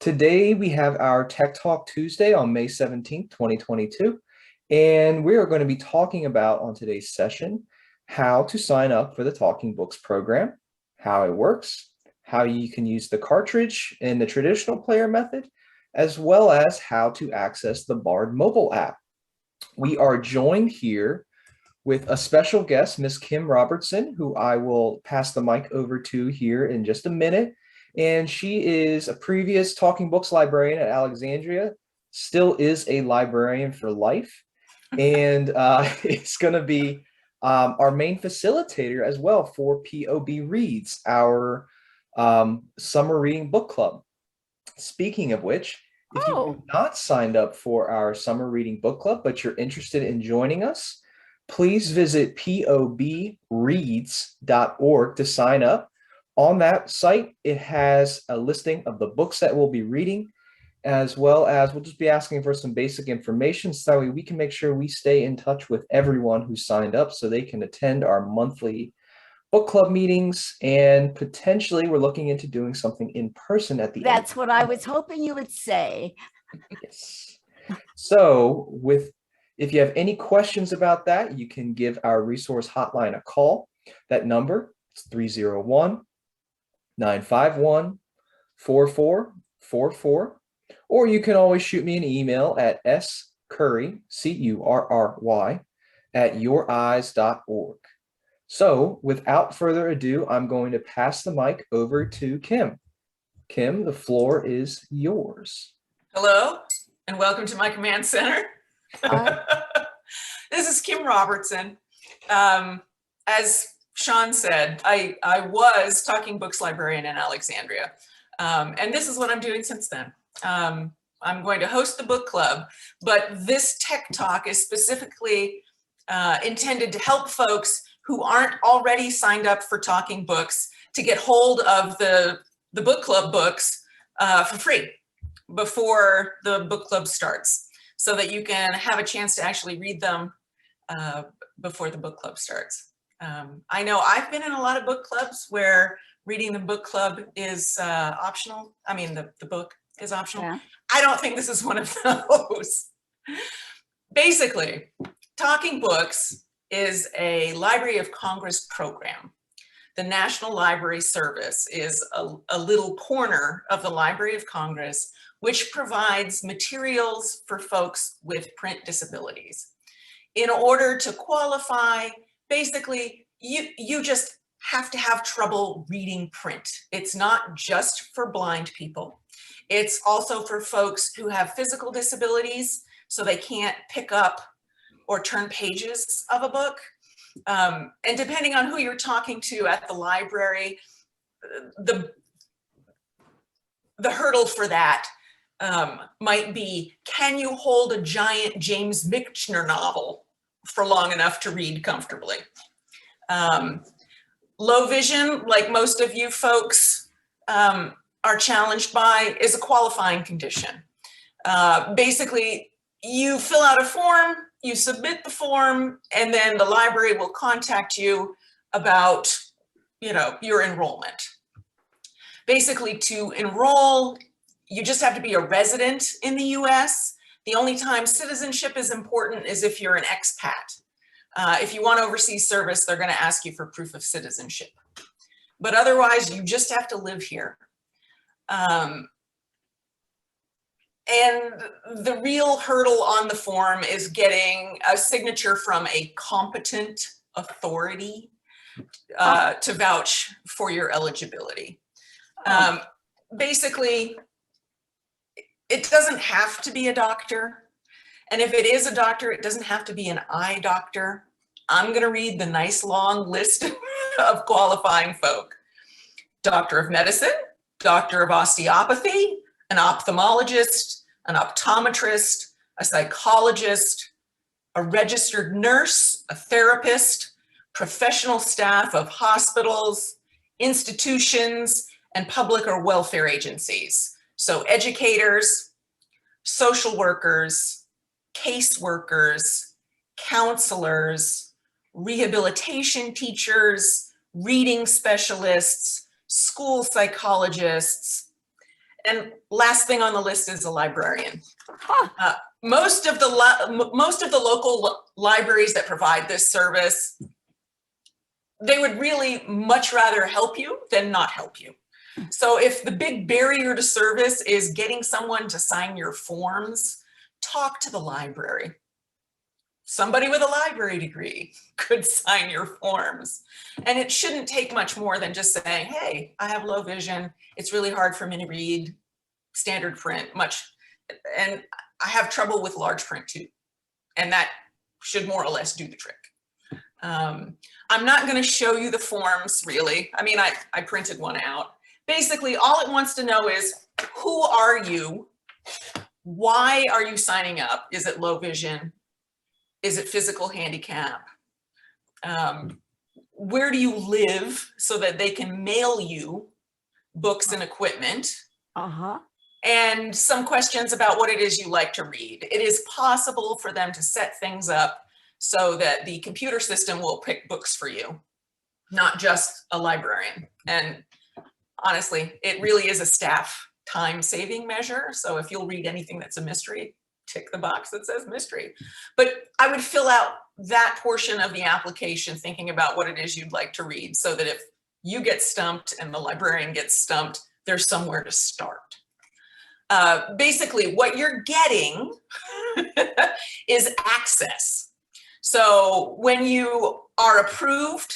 Today we have our Tech Talk Tuesday on May 17th, 2022, and we are going to be talking about on today's session how to sign up for the Talking Books program, how it works, how you can use the cartridge in the traditional player method, as well as how to access the BARD mobile app. We are joined here with a special guest, Miss Kim Robertson, who I will pass the mic over to here in just a minute. And she is a previous Talking Books librarian at Alexandria, still is a librarian for life, and it's going to be our main facilitator as well for POB Reads, our summer reading book club. Speaking of which, if you have not signed up for our summer reading book club, but you're interested in joining us, please visit pobreads.org to sign up. On that site, it has a listing of the books that we'll be reading, as well as we'll just be asking for some basic information so that way we can make sure we stay in touch with everyone who signed up so they can attend our monthly book club meetings, and potentially we're looking into doing something in person at the end. That's what I was hoping you would say. Yes. So if you have any questions about that, you can give our resource hotline a call. That number is 301-951-4444, or you can always shoot me an email at scurry, C-U-R-R-Y, @youreyes.org. So without further ado, I'm going to pass the mic over to Kim. Kim, the floor is yours. Hello, and welcome to my command center. This is Kim Robertson. As Sean said, I was Talking Books librarian in Alexandria, and this is what I'm doing since then. I'm going to host the book club, but this tech talk is specifically intended to help folks who aren't already signed up for Talking Books to get hold of the book club books for free before the book club starts, so that you can have a chance to actually read them before the book club starts. I know I've been in a lot of book clubs where reading the book club is optional. I mean, the book is optional. Yeah. I don't think this is one of those. Basically, Talking Books is a Library of Congress program. The National Library Service is a little corner of the Library of Congress, which provides materials for folks with print disabilities. In order to qualify, basically, you just have to have trouble reading print. It's not just for blind people. It's also for folks who have physical disabilities, so they can't pick up or turn pages of a book. And depending on who you're talking to at the library, the hurdle for that might be, can you hold a giant James Michener novel for long enough to read comfortably? Low vision, like most of you folks are challenged by, is a qualifying condition. Basically, you fill out a form, you submit the form, and then the library will contact you about, your enrollment. Basically, to enroll, you just have to be a resident in the US. The only time citizenship is important is if you're an expat. If you want overseas service, they're going to ask you for proof of citizenship. But otherwise, you just have to live here. And the real hurdle on the form is getting a signature from a competent authority to vouch for your eligibility. Basically, it doesn't have to be a doctor. And if it is a doctor, it doesn't have to be an eye doctor. I'm going to read the nice long list of qualifying folk. Doctor of medicine, doctor of osteopathy, an ophthalmologist, an optometrist, a psychologist, a registered nurse, a therapist, professional staff of hospitals, institutions, and public or welfare agencies. So educators, social workers, caseworkers, counselors, rehabilitation teachers, reading specialists, school psychologists, And last thing on the list is a librarian. Huh. Most of the local libraries that provide this service, they would really much rather help you than not help you. So if the big barrier to service is getting someone to sign your forms, talk to the library. Somebody with a library degree could sign your forms. And it shouldn't take much more than just saying, hey, I have low vision. It's really hard for me to read standard print much. And I have trouble with large print too. And that should more or less do the trick. I'm not going to show you the forms really. I mean, I printed one out. Basically, all it wants to know is, who are you? Why are you signing up? Is it low vision? Is it physical handicap? Where do you live so that they can mail you books and equipment? Uh-huh. And some questions about what it is you like to read. It is possible for them to set things up so that the computer system will pick books for you, not just a librarian. And honestly, it really is a staff time-saving measure. So if you'll read anything that's a mystery, tick the box that says mystery. But I would fill out that portion of the application thinking about what it is you'd like to read, so that if you get stumped and the librarian gets stumped, there's somewhere to start. Basically, what you're getting is access. So when you are approved,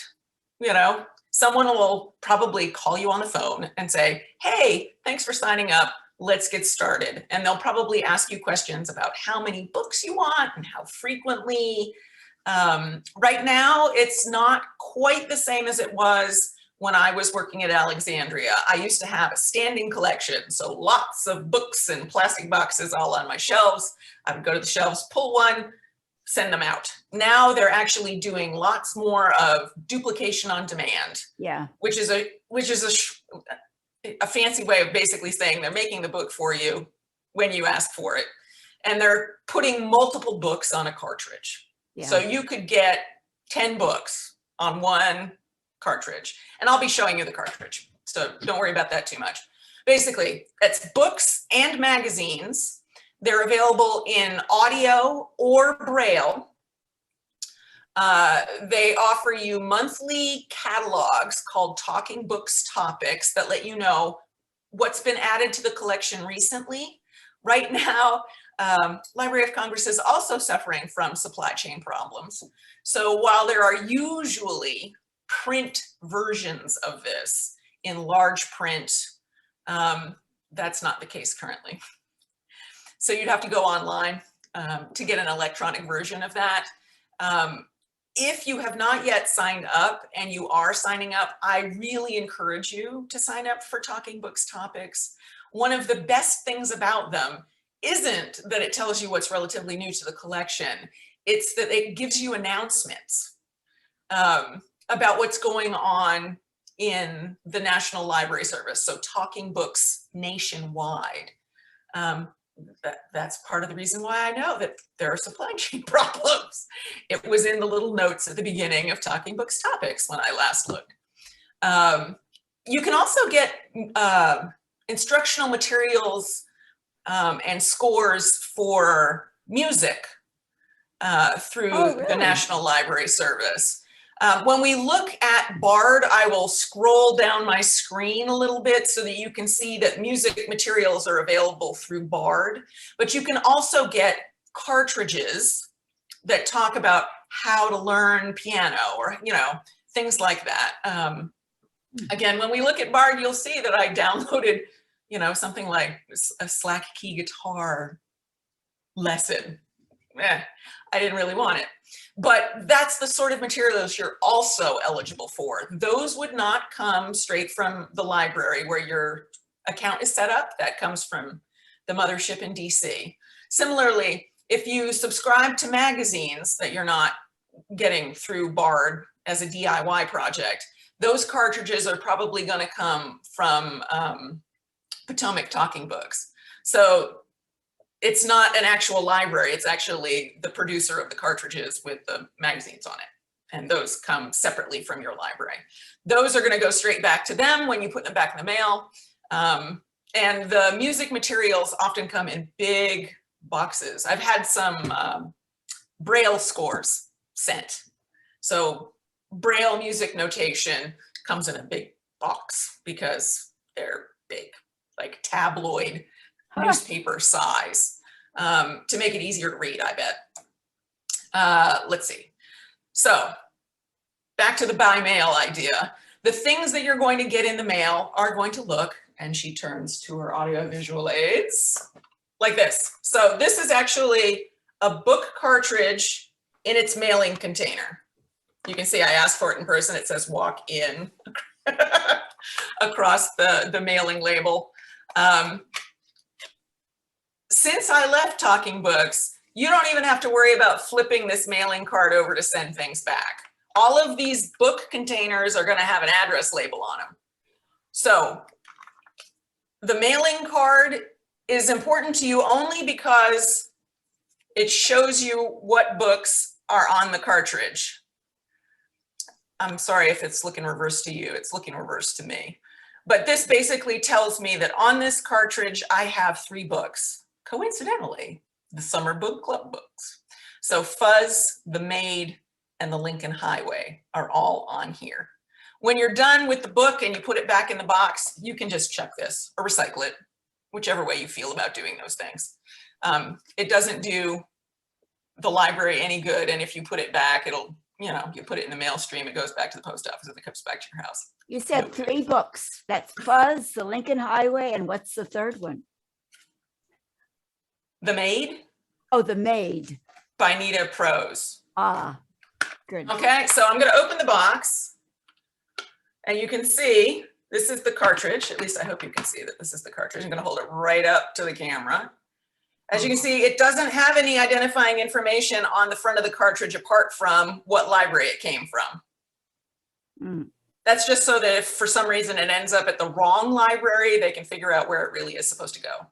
you know, someone will probably call you on the phone and say, hey, thanks for signing up. Let's get started. And they'll probably ask you questions about how many books you want and how frequently. Right now, it's not quite the same as it was when I was working at Alexandria. I used to have a standing collection, so lots of books and plastic boxes all on my shelves. I would go to the shelves, pull one, send them out. Now they're actually doing lots more of duplication on demand. Yeah. Which is a fancy way of basically saying they're making the book for you when you ask for it. And they're putting multiple books on a cartridge. Yeah. So you could get 10 books on one cartridge. And I'll be showing you the cartridge, so don't worry about that too much. Basically, it's books and magazines. They're available in audio or Braille. They offer you monthly catalogs called Talking Books Topics that let you know what's been added to the collection recently. Right now, Library of Congress is also suffering from supply chain problems. So while there are usually print versions of this in large print, that's not the case currently. So you'd have to go online to get an electronic version of that. If you have not yet signed up and you are signing up, I really encourage you to sign up for Talking Books Topics. One of the best things about them isn't that it tells you what's relatively new to the collection. It's that it gives you announcements about what's going on in the National Library Service. So Talking Books nationwide. That's part of the reason why I know that there are supply chain problems. It was in the little notes at the beginning of Talking Books Topics when I last looked. You can also get instructional materials and scores for music through the National Library Service. When we look at BARD, I will scroll down my screen a little bit so that you can see that music materials are available through BARD, but you can also get cartridges that talk about how to learn piano or, you know, things like that. Again, when we look at BARD, you'll see that I downloaded, you know, something like a slack key guitar lesson. I didn't really want it. But that's the sort of materials you're also eligible for. Those would not come straight from the library where your account is set up. That comes from the mothership in DC. Similarly, if you subscribe to magazines that you're not getting through BARD as a DIY project, those cartridges are probably going to come from Potomac Talking Books. So it's not an actual library, it's actually the producer of the cartridges with the magazines on it. And those come separately from your library. Those are gonna go straight back to them when you put them back in the mail. And the music materials often come in big boxes. I've had some Braille scores sent. So Braille music notation comes in a big box because they're big, like tabloid newspaper size, to make it easier to read, I bet. Let's see. So back to the by mail idea. The things that you're going to get in the mail are going to look, and she turns to her audiovisual aids, like this. So this is actually a book cartridge in its mailing container. You can see I asked for it in person. It says walk in across the mailing label. Since I left Talking Books, you don't even have to worry about flipping this mailing card over to send things back. All of these book containers are going to have an address label on them. So the mailing card is important to you only because it shows you what books are on the cartridge. I'm sorry if it's looking reverse to you, it's looking reverse to me. But this basically tells me that on this cartridge, I have 3 books. Coincidentally, the Summer Book Club books. So Fuzz, The Maid, and The Lincoln Highway are all on here. When you're done with the book and you put it back in the box, you can just chuck this or recycle it, whichever way you feel about doing those things. It doesn't do the library any good. And if you put it back, it'll, you put it in the mail stream, it goes back to the post office and it comes back to your house. You said 3 books. That's Fuzz, The Lincoln Highway, and what's the third one? The Maid. Oh, The Maid. By Nita Prose. Ah, good. Okay, so I'm going to open the box and you can see this is the cartridge. At least I hope you can see that this is the cartridge. I'm going to hold it right up to the camera. As you can see, it doesn't have any identifying information on the front of the cartridge apart from what library it came from. Mm. That's just so that if for some reason it ends up at the wrong library, they can figure out where it really is supposed to go.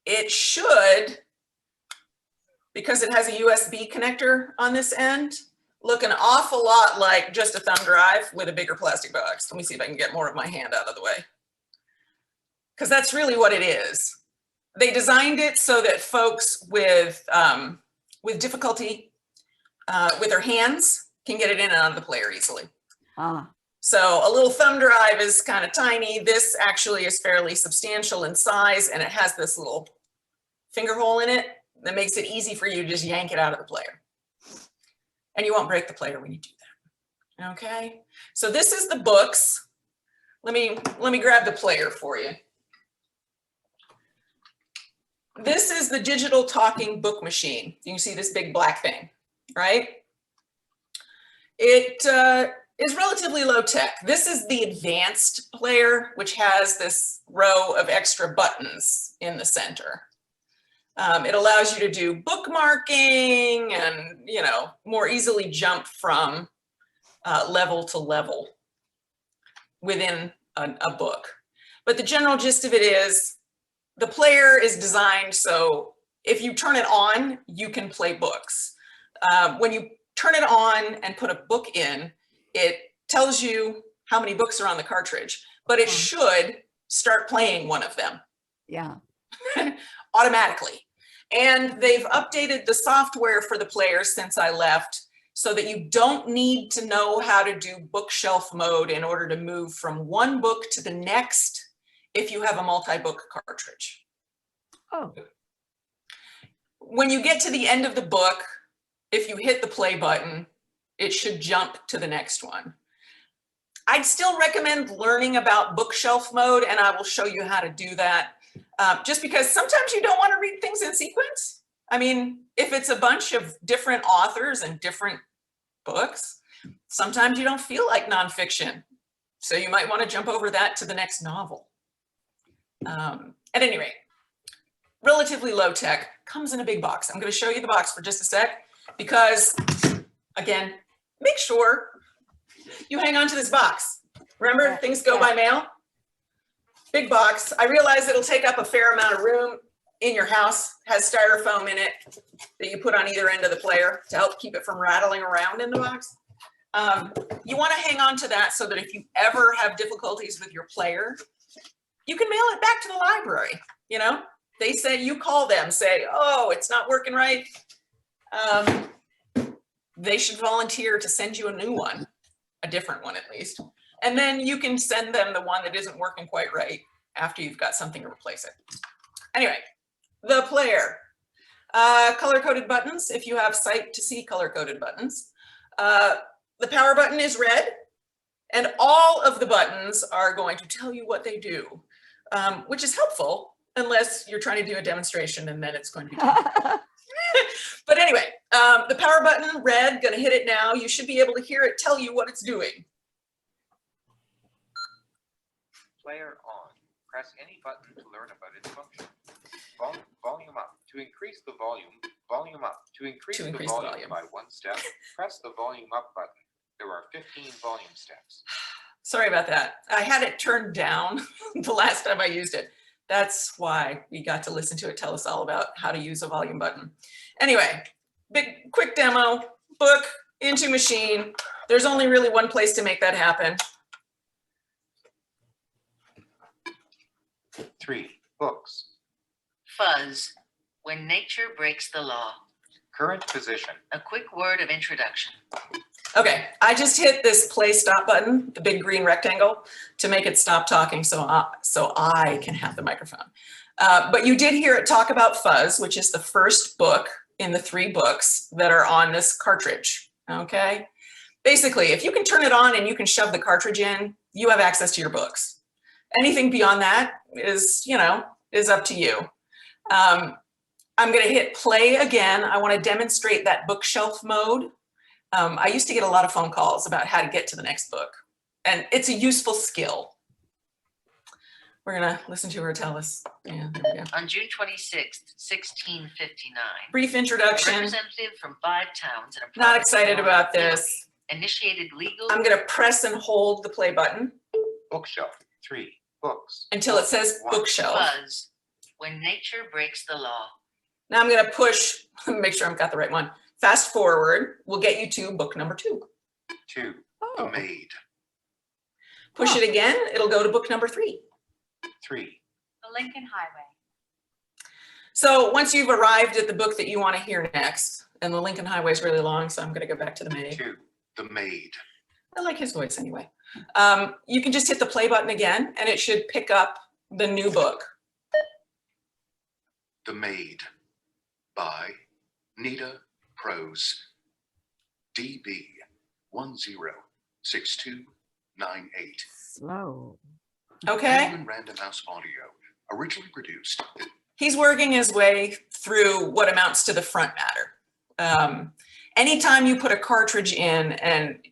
It should, because it has a USB connector on this end, look an awful lot like just a thumb drive with a bigger plastic box. Let me see if I can get more of my hand out of the way. Because that's really what it is. They designed it so that folks with difficulty with their hands can get it in and out of the player easily. Ah. So a little thumb drive is kind of tiny. This actually is fairly substantial in size, and it has this little finger hole in it that makes it easy for you to just yank it out of the player. And you won't break the player when you do that. Okay, so this is the books. Let me grab the player for you. This is the digital talking book machine. You can see this big black thing, right? It is relatively low tech. This is the advanced player, which has this row of extra buttons in the center. It allows you to do bookmarking and, more easily jump from level to level within a book. But the general gist of it is the player is designed so if you turn it on, you can play books. When you turn it on and put a book in, it tells you how many books are on the cartridge, but it should start playing one of them. Yeah. Automatically. And they've updated the software for the player since I left so that you don't need to know how to do bookshelf mode in order to move from one book to the next if you have a multi-book cartridge. Oh. When you get to the end of the book, if you hit the play button, it should jump to the next one. I'd still recommend learning about bookshelf mode, and I will show you how to do that. Just because sometimes you don't want to read things in sequence. I mean, if it's a bunch of different authors and different books, sometimes you don't feel like nonfiction. So you might want to jump over that to the next novel. At any rate, relatively low tech, comes in a big box. I'm going to show you the box for just a sec because, again, make sure you hang on to this box. Remember, things go by mail. Big box. I realize it'll take up a fair amount of room in your house. Has styrofoam in it that you put on either end of the player to help keep it from rattling around in the box. You want to hang on to that so that if you ever have difficulties with your player, you can mail it back to the library. You know, they say, you call them, say, oh, it's not working right. They should volunteer to send you a new one, a different one at least. And then you can send them the one that isn't working quite right after you've got something to replace it. Anyway, the player. Color-coded buttons, if you have sight to see color-coded buttons. The power button is red, and all of the buttons are going to tell you what they do, which is helpful unless you're trying to do a demonstration, and then it's going to be But anyway, the power button, red, gonna hit it now. You should be able to hear it tell you what it's doing. Player on. Press any button to learn about its function. Volume up. To increase the volume up. To increase the volume by 1 step, press the volume up button. There are 15 volume steps. Sorry about that. I had it turned down the last time I used it. That's why we got to listen to it tell us all about how to use a volume button. Anyway, big quick demo, book into machine. There's only really one place to make that happen. 3 books. Fuzz, when nature breaks the law. Current position. A quick word of introduction. Okay, I just hit this play stop button, the big green rectangle, to make it stop talking so I can have the microphone. But you did hear it talk about Fuzz, which is the first book in the 3 books that are on this cartridge, okay? Basically, if you can turn it on and you can shove the cartridge in, you have access to your books. Anything beyond that is, you know, is up to you. I'm gonna hit play again. I wanna demonstrate that bookshelf mode. I used to get a lot of phone calls about how to get to the next book, and it's a useful skill. We're gonna listen to her tell us. Yeah, there we go. On June 26th, 1659, Brief a introduction. representative from 5 towns in a Not province excited of about Illinois this. initiated legal I'm gonna press and hold the play button Bookshelf. 3 books. until it says One. bookshelf. Fuzz, when nature breaks the law. Now I'm gonna push, make sure I've got the right one. Fast forward, will get you to book number 2. 2 Oh. The Maid. Push it again, it'll go to book number 3. 3 The Lincoln Highway. So once you've arrived at the book that you want to hear next, and the Lincoln Highway is really long, so I'm gonna go back to the Maid. 2 The Maid. I like his voice anyway. You can just hit the play button again, and it should pick up the new book. The Maid by Nita Prose. DB 106298. Slow. Okay? Genuine Random House Audio. Originally produced. He's working his way through what amounts to the front matter. Anytime you put a cartridge in and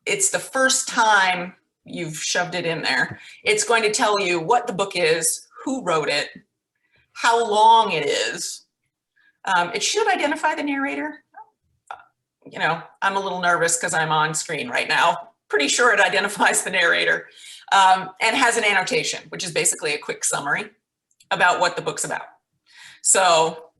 it's the first time you've shoved it in there, it's going to tell you what the book is, who wrote it, how long it is. It should identify the narrator. You know, I'm a little nervous because I'm on screen right now. Pretty sure it identifies the narrator, and has an annotation, which is basically a quick summary about what the book's about. So,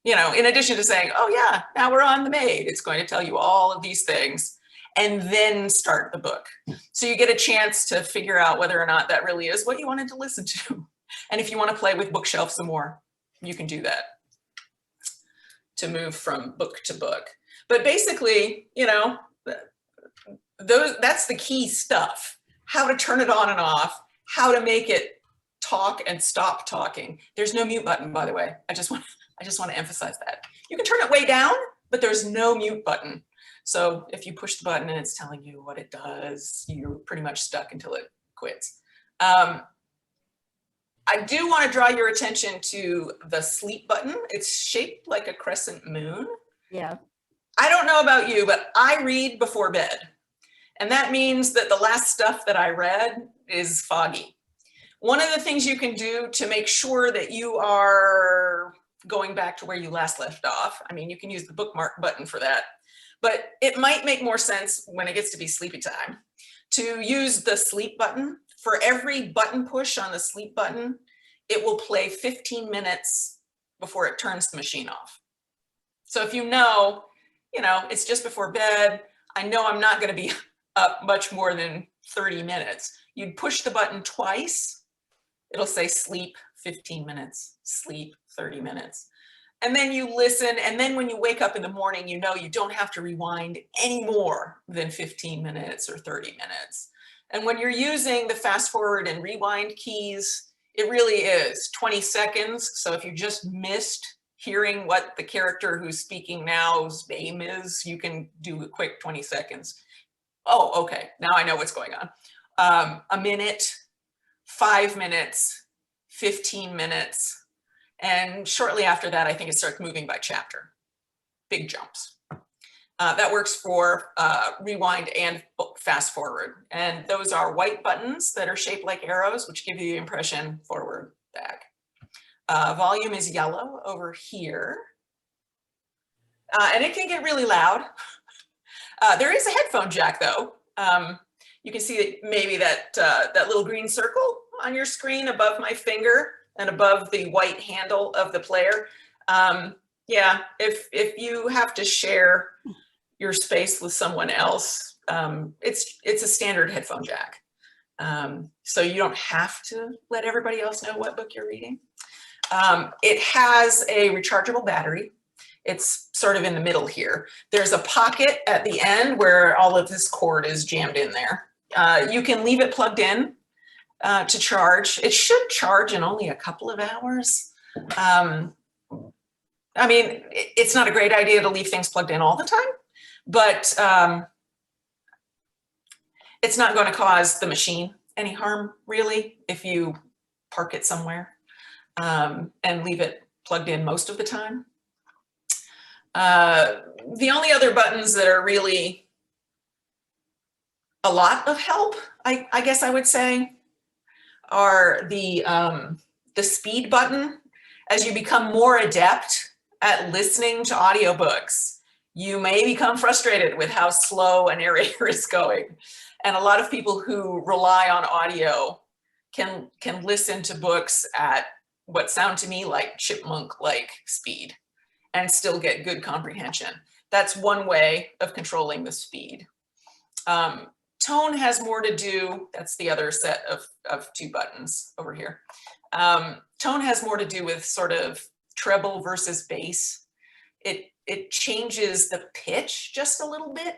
you know, in addition to saying, oh yeah, now we're on the Maid, it's going to tell you all of these things and then start the book. So you get a chance to figure out whether or not that really is what you wanted to listen to. And if you want to play with bookshelf some more, you can do that to move from book to book. But basically, you know, that's the key stuff. How to turn it on and off, how to make it talk and stop talking. There's no mute button, by the way. I just want to emphasize that. You can turn it way down, but there's no mute button. So if you push the button and it's telling you what it does, you're pretty much stuck until it quits. I do want to draw your attention to the sleep button. It's shaped like a crescent moon. Yeah. I don't know about you, but I read before bed. And that means that the last stuff that I read is foggy. One of the things you can do to make sure that you are going back to where you last left off, I mean, you can use the bookmark button for that, but it might make more sense when it gets to be sleepy time to use the sleep button. For every button push on the sleep button, it will play 15 minutes before it turns the machine off. So if you know, it's just before bed, I know I'm not going to be up much more than 30 minutes. You'd push the button twice It'll say sleep 15 minutes, sleep 30 minutes. And then you listen, and then when you wake up in the morning, you know you don't have to rewind any more than 15 minutes or 30 minutes. And when you're using the fast forward and rewind keys, it really is 20 seconds. So if you just missed hearing what the character who's speaking now's name is, you can do a quick 20 seconds. Oh, okay, now I know what's going on. A minute, 5 minutes, 15 minutes. And shortly after that, I think it starts moving by chapter. Big jumps. That works for rewind and fast forward. And those are white buttons that are shaped like arrows, which give you the impression forward, back. Volume is yellow over here. And it can get really loud. There is a headphone jack though. You can see maybe that little green circle on your screen above my finger and above the white handle of the player. Yeah, if you have to share your space with someone else, it's a standard headphone jack. So you don't have to let everybody else know what book you're reading. It has a rechargeable battery. It's sort of in the middle here. There's a pocket at the end where all of this cord is jammed in there. You can leave it plugged in to charge. It should charge in only a couple of hours. I mean, it's not a great idea to leave things plugged in all the time, but it's not going to cause the machine any harm, really, if you park it somewhere and leave it plugged in most of the time. The only other buttons that are really a lot of help, I guess I would say, are the speed button. As you become more adept at listening to audiobooks, you may become frustrated with how slow a narrator is going. And a lot of people who rely on audio can listen to books at what sound to me like chipmunk-like speed and still get good comprehension. That's one way of controlling the speed. Tone has more to do, that's the other set of two buttons over here. Tone has more to do with sort of treble versus bass. It changes the pitch just a little bit,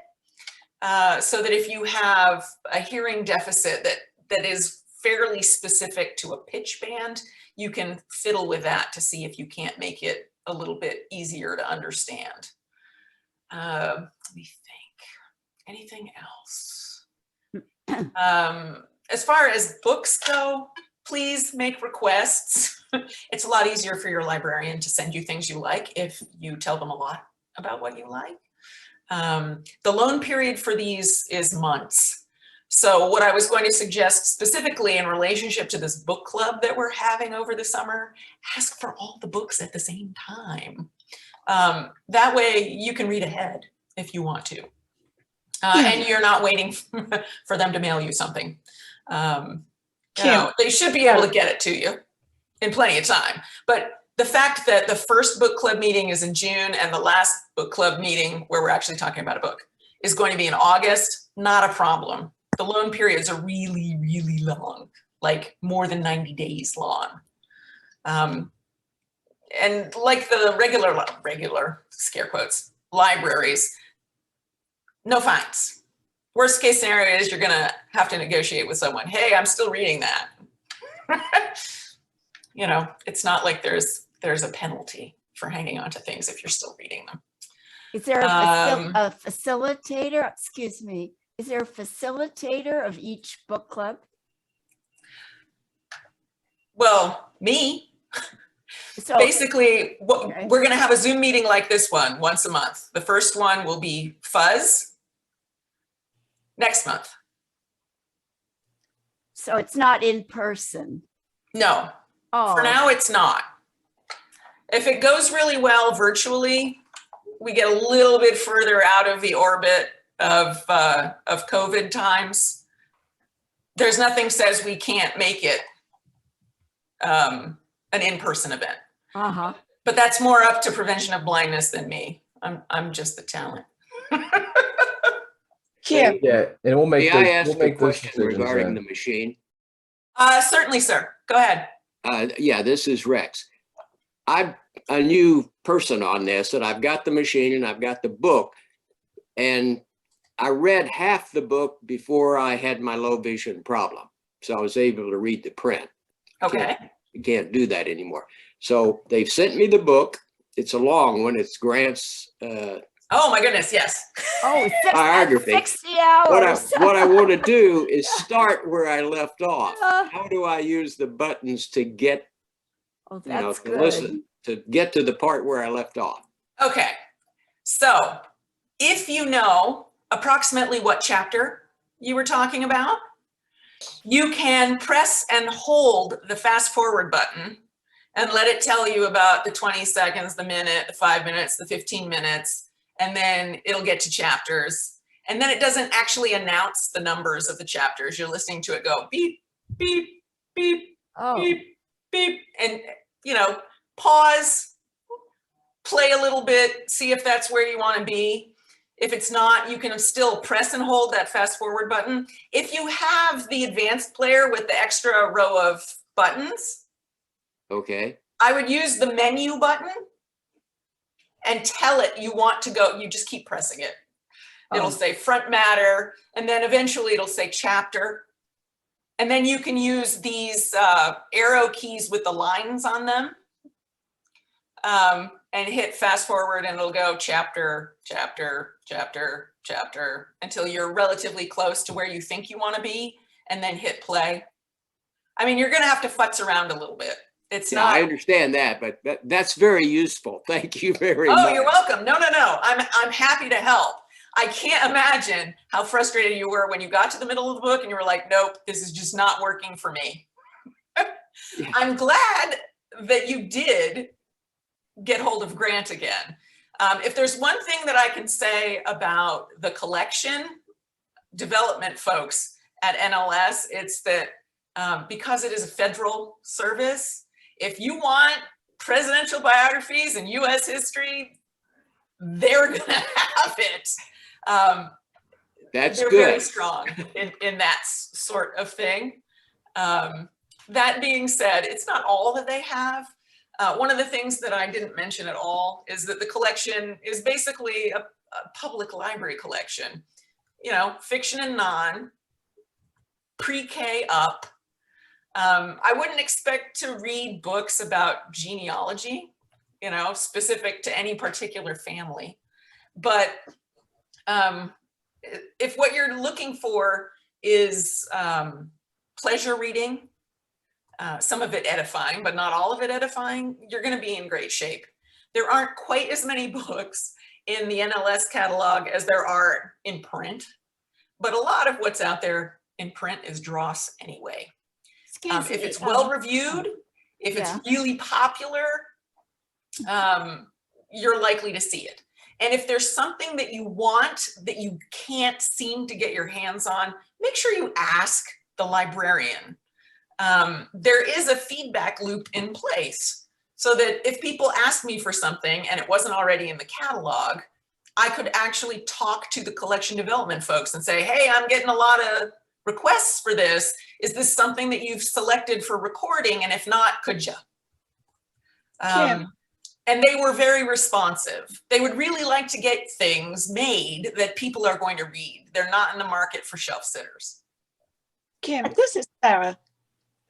so that if you have a hearing deficit that is fairly specific to a pitch band, you can fiddle with that to see if you can't make it a little bit easier to understand. Let me think, anything else? As far as books go, please make requests. It's a lot easier for your librarian to send you things you like if you tell them a lot about what you like. The loan period for these is months. So what I was going to suggest specifically in relationship to this book club that we're having over the summer, ask for all the books at the same time. That way you can read ahead if you want to. And you're not waiting for them to mail you something. You know, they should be able to get it to you in plenty of time. But the fact that the first book club meeting is in June and the last book club meeting where we're actually talking about a book is going to be in August, not a problem. The loan periods are really, really long, like more than 90 days long. And like the regular scare quotes, libraries, no fines. Worst case scenario is you're gonna have to negotiate with someone. Hey, I'm still reading that. You know, it's not like there's a penalty for hanging on to things if you're still reading them. Is there a facilitator? Excuse me. Is there a facilitator of each book club? Well, me. So basically, okay. We're going to have a Zoom meeting like this one once a month. The first one will be Fuzz next month. So it's not in person. No, Oh, for now it's not. If it goes really well virtually, we get a little bit further out of the orbit of COVID times. There's nothing says we can't make it an in-person event. uh-huh. But that's more up to prevention of blindness than me. I'm just the talent. Yeah, and we'll make May those, I ask we'll a make those question decisions regarding then. the machine? Certainly, sir. Go ahead. Yeah, this is Rex. I'm a new person on this, and I've got the machine and I've got the book, and I read half the book before I had my low vision problem. So I was able to read the print. Okay. You can't do that anymore. So they've sent me the book. It's a long one. It's Grant's Oh my goodness, yes. Oh, biography. 60 hours. What I want to do is start where I left off. Uh, How do I use the buttons to get, Oh, you know, that's to good. listen, to get to the part where I left off? Okay. So if you know approximately what chapter you were talking about, you can press and hold the fast forward button and let it tell you about the 20 seconds, the minute, the 5 minutes, the 15 minutes, and then it'll get to chapters. And then it doesn't actually announce the numbers of the chapters. You're listening to it go beep, beep, beep, Oh, beep, beep, and, you know, pause, play a little bit, see if that's where you want to be. If it's not, you can still press and hold that fast forward button. If you have the advanced player with the extra row of buttons, Okay. I would use the menu button and tell it you want to go. You just keep pressing it. It'll Oh. say front matter, and then eventually it'll say chapter. And then you can use these arrow keys with the lines on them and hit fast forward, and it'll go chapter, chapter, chapter, chapter, until you're relatively close to where you think you want to be, and then hit play. I mean, you're going to have to futz around a little bit. It's Yeah, not. I understand that, but that's very useful. Thank you very much. Oh, you're welcome. No. I'm happy to help. I can't imagine how frustrated you were when you got to the middle of the book and you were like, nope, this is just not working for me. Yeah. I'm glad that you did get hold of Grant again. If there's one thing that I can say about the collection development folks at NLS, it's that because it is a federal service, if you want presidential biographies and US history, they're gonna have it. That's they're good. very strong in that sort of thing. That being said, it's not all that they have. One of the things that I didn't mention at all is that the collection is basically a public library collection. You know, fiction and non, pre-K up. I wouldn't expect to read books about genealogy, you know, specific to any particular family. But if what you're looking for is pleasure reading, some of it edifying, but not all of it edifying, you're going to be in great shape. There aren't quite as many books in the NLS catalog as there are in print, but a lot of what's out there in print is dross anyway. If it's well reviewed, if it's really popular, you're likely to see it. And if there's something that you want that you can't seem to get your hands on, make sure you ask the librarian. There is a feedback loop in place so that if people ask me for something and it wasn't already in the catalog, I could actually talk to the collection development folks and say, hey, I'm getting a lot of requests for this. Is this something that you've selected for recording? And if not, could you? And they were very responsive. They would really like to get things made that people are going to read. They're not in the market for shelf sitters. Kim, this is Sarah.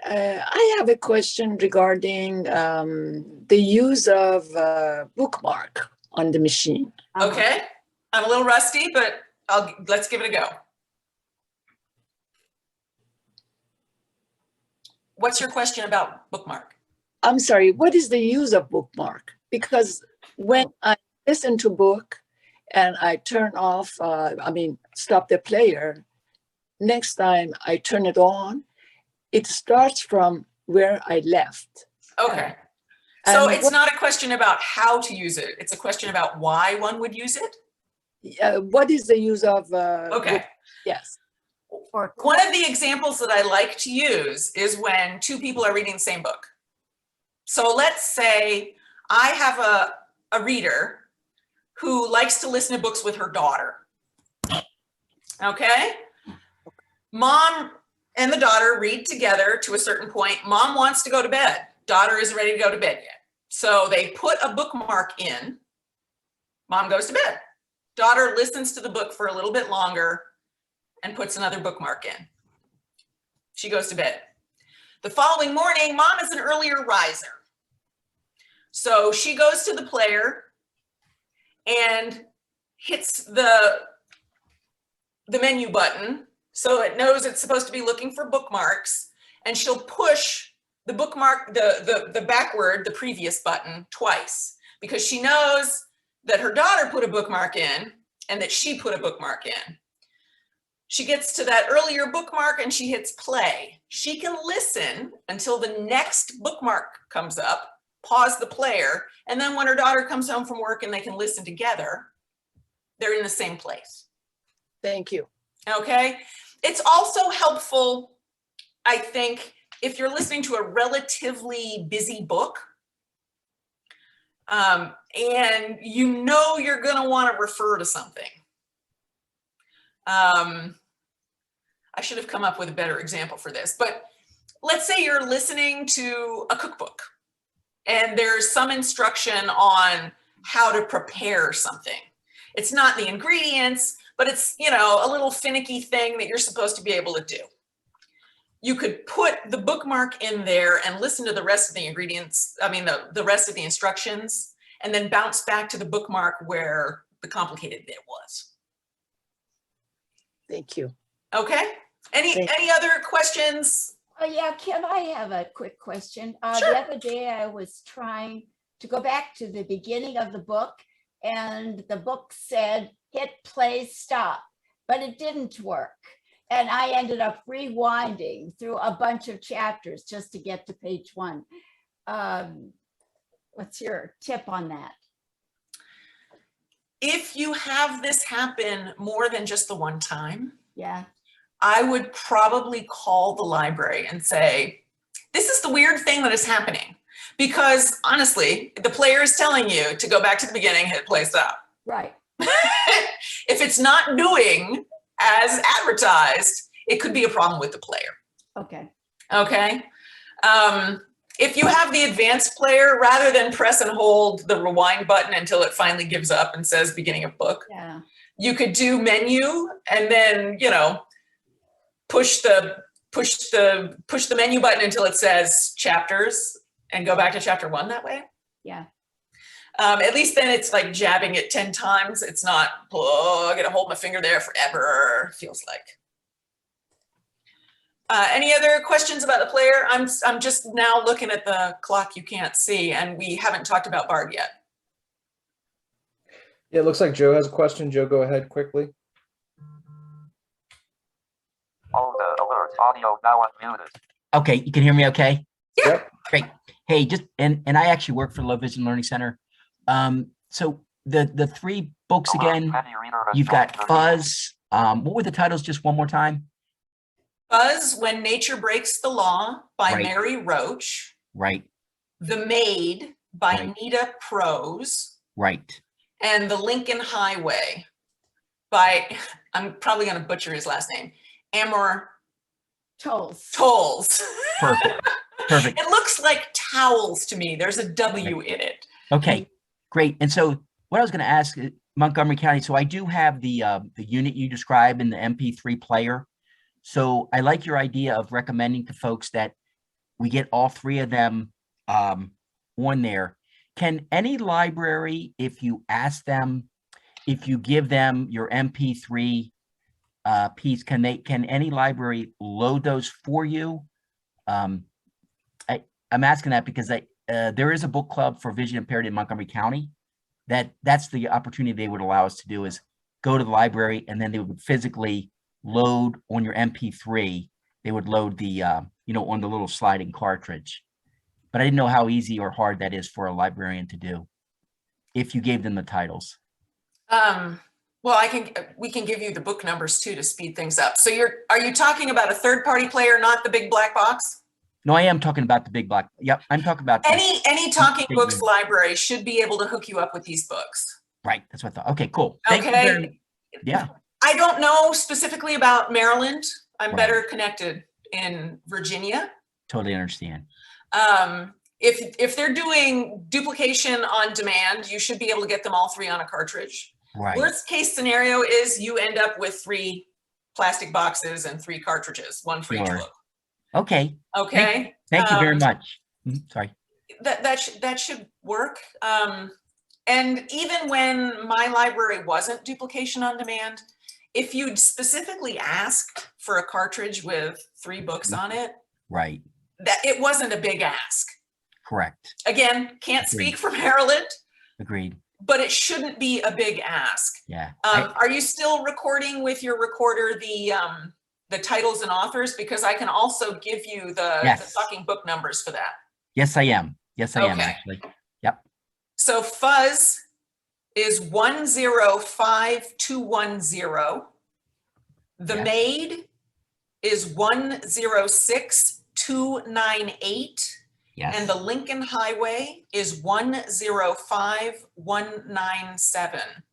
I have a question regarding the use of Bookmark on the machine. Okay, I'm a little rusty, but let's give it a go. What's your question about Bookmark? I'm sorry, what is the use of Bookmark? Because when I listen to book and I turn off, stop the player, next time I turn it on, it starts from where I left. Okay. So it's not a question about how to use it. It's a question about why one would use it? What is the use of okay. Yes. One of the examples that I like to use is when two people are reading the same book. So let's say I have a reader who likes to listen to books with her daughter. Okay? Mom and the daughter read together to a certain point. Mom wants to go to bed. Daughter isn't ready to go to bed yet. So they put a bookmark in. Mom goes to bed. Daughter listens to the book for a little bit longer and puts another bookmark in. She goes to bed. The following morning, Mom is an earlier riser. So she goes to the player and hits the menu button so it knows it's supposed to be looking for bookmarks, and she'll push the bookmark, the backward, the previous button twice, because she knows that her daughter put a bookmark in and that she put a bookmark in. She gets to that earlier bookmark and she hits play. She can listen until the next bookmark comes up, pause the player, and then when her daughter comes home from work and they can listen together, they're in the same place. Thank you. Okay. It's also helpful, I think, if you're listening to a relatively busy book, and you know you're going to want to refer to something. I should have come up with a better example for this, but let's say you're listening to a cookbook and there's some instruction on how to prepare something. It's not the ingredients, but it's, you know, a little finicky thing that you're supposed to be able to do. You could put the bookmark in there and listen to the rest of the ingredients, the rest of the instructions, and then bounce back to the bookmark where the complicated bit was. Thank you. Okay. Any other questions? Oh, yeah, can I have a quick question? Sure. The other day I was trying to go back to the beginning of the book, and the book said, hit play, stop, but it didn't work. And I ended up rewinding through a bunch of chapters just to get to page 1. What's your tip on that? If you have this happen more than just the one time, Yeah. I would probably call the library and say, this is the weird thing that is happening. Because honestly, the player is telling you to go back to the beginning, hit play, stop. Right. If it's not doing as advertised, it could be a problem with the player. Okay. Okay. If you have the advanced player, rather than press and hold the rewind button until it finally gives up and says beginning of book, Yeah. you could do menu and then, you know, push the menu button until it says chapters and go back to chapter 1 that way. Yeah. At least then it's like jabbing it 10 times. It's not, oh, I gotta hold my finger there forever, feels like. Any other questions about the player? I'm just now looking at the clock you can't see, and we haven't talked about BARD yet. Yeah, it looks like Joe has a question. Joe, go ahead quickly. Hold the alert audio now unmuted. Okay, you can hear me okay? Yeah. Yep. Great. Hey, just and I actually work for Low Vision Learning Center. So the 3 books again, you've got Fuzz. What were the titles just one more time? Fuzz, When Nature Breaks the Law by Right. Mary Roach. Right, The Maid by Right. Nita Prose. right. And The Lincoln Highway by, I'm probably going to butcher his last name, Amor Tolls. Tolls. Perfect. Perfect. It looks like towels to me. There's a W in it. Okay, great. And so what I was going to ask, Montgomery County, so I do have the unit you describe in the MP3 player. So I like your idea of recommending to folks that we get all 3 of them on there. Can any library, if you ask them, if you give them your MP3 piece, can any library load those for you? I'm asking that because there is a book club for vision impaired in Montgomery County. That's the opportunity they would allow us to do, is go to the library and then they would physically load on your MP3. They would load the, on the little sliding cartridge. But I didn't know how easy or hard that is for a librarian to do if you gave them the titles. Well, we can give you the book numbers too to speed things up. So are you talking about a third-party player, not the big black box? No, I am talking about the big black. Yep, I'm talking about Any Talking big Books unit. library should be able to hook you up with these books. Right, that's what I thought. Okay, cool. Thank you Okay. yeah. I don't know specifically about Maryland. I'm Right. better connected in Virginia. Totally understand. If they're doing duplication on demand, you should be able to get them all 3 on a cartridge. Right. Worst case scenario is you end up with 3 plastic boxes and 3 cartridges, 1 for each Sure. book. Okay. Okay. Thank you very much. Sorry. That should work. And even when my library wasn't duplication on demand, if you'd specifically asked for a cartridge with 3 books on it, Right. that it wasn't a big ask. Correct. Again, can't Agreed. speak for Maryland, Agreed. but it shouldn't be a big ask. Yeah. Are you still recording with your recorder the titles and authors? Because I can also give you the talking book numbers for that. Yes, I am. Yes, I am Okay. actually. Yep. So Fuzz is 105210. The Yeah. Maid is 106298. Yes. And the Lincoln Highway is 105197.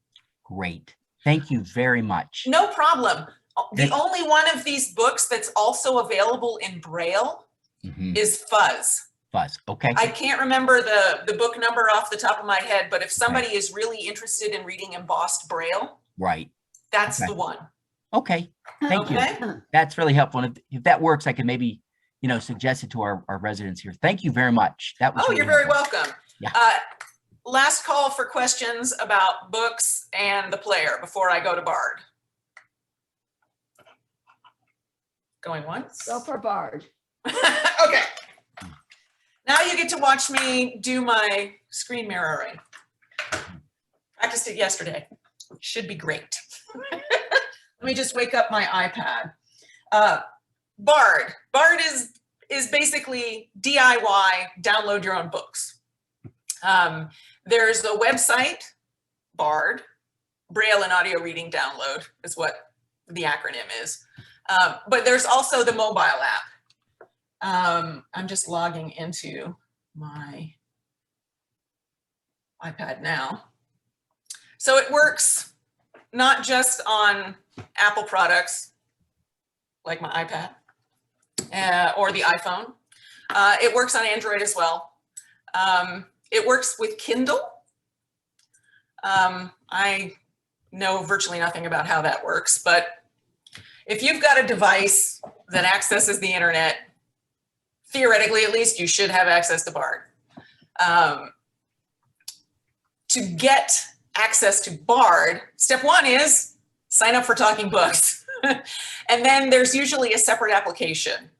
Great. Thank you very much. No problem. The Thank- only one of these books that's also available in Braille Mhm. is Fuzz. Fuzz. Okay. I can't remember the book number off the top of my head, but if somebody is really interested in reading embossed Braille, Right. that's Okay. the one. Okay. Thank you. Okay. That's really helpful. And if that works, I can maybe, suggest it to our residents here. Thank you very much. That was Oh, really you're very helpful. welcome. Yeah. Last call for questions about books and the player before I go to BARD. Going once? Go for BARD. Okay. Now you get to watch me do my screen mirroring. Practiced it yesterday. Should be great. Let me just wake up my iPad. BARD. BARD is basically DIY, download your own books. There's a website, BARD, Braille and Audio Reading Download is what the acronym is. But there's also the mobile app. I'm just logging into my iPad now. So it works not just on Apple products like my iPad or the iPhone. It works on Android as well. It works with Kindle. I know virtually nothing about how that works, but if you've got a device that accesses the internet, theoretically, at least, you should have access to BARD. To get access to BARD, step 1 is sign up for Talking Books. And then there's usually a separate application.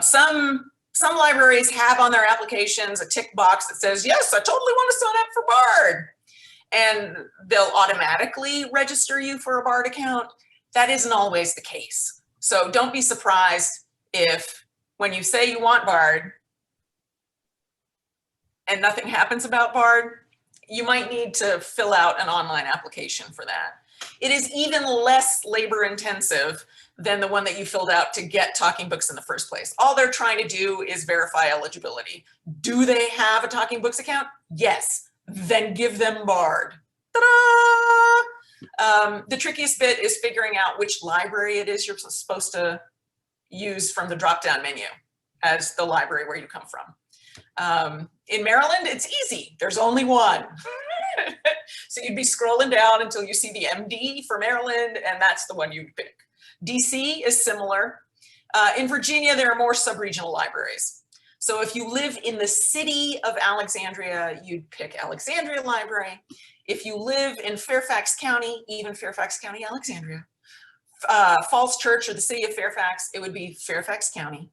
Some libraries have on their applications a tick box that says, yes, I totally want to sign up for BARD. And they'll automatically register you for a BARD account. That isn't always the case. So don't be surprised if when you say you want BARD and nothing happens about BARD, you might need to fill out an online application for that. It is even less labor intensive than the one that you filled out to get Talking Books in the first place. All they're trying to do is verify eligibility. Do they have a Talking Books account? Yes. Then give them BARD. Ta-da! The trickiest bit is figuring out which library it is you're supposed to use from the drop-down menu as the library where you come from. In Maryland, it's easy. There's only one. So you'd be scrolling down until you see the MD for Maryland, and that's the one you'd pick. DC is similar. In Virginia, there are more sub-regional libraries. So if you live in the city of Alexandria, you'd pick Alexandria Library. If you live in Fairfax County, even Fairfax County, Alexandria, Falls Church or the city of Fairfax, it would be Fairfax County.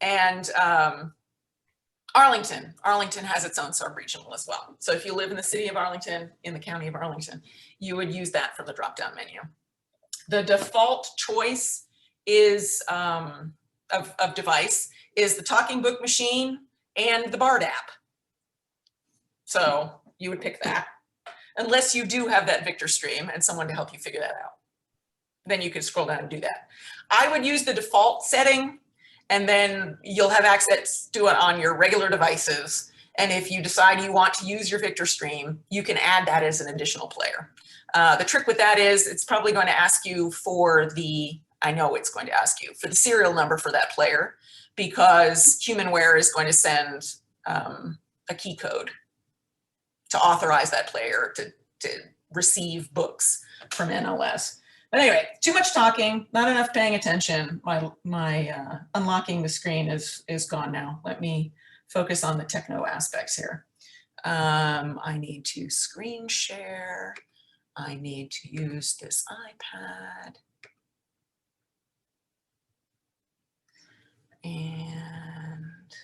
And Arlington has its own sub-regional as well. So if you live in the city of Arlington, in the county of Arlington, you would use that from the drop-down menu. The default choice is of device is the Talking Book machine and the BARD app. So you would pick that, unless you do have that Victor stream and someone to help you figure that out. Then you could scroll down and do that. I would use the default setting, and then you'll have access to it on your regular devices. And if you decide you want to use your Victor stream, you can add that as an additional player. The trick with that is it's probably going to ask you for the I know it's going to ask you for the serial number for that player, because HumanWare is going to send a key code to authorize that player to receive books from NLS. But anyway, too much talking, not enough paying attention. My unlocking the screen is gone now. Let me focus on the techno aspects here. I need to screen share. I need to use this iPad. And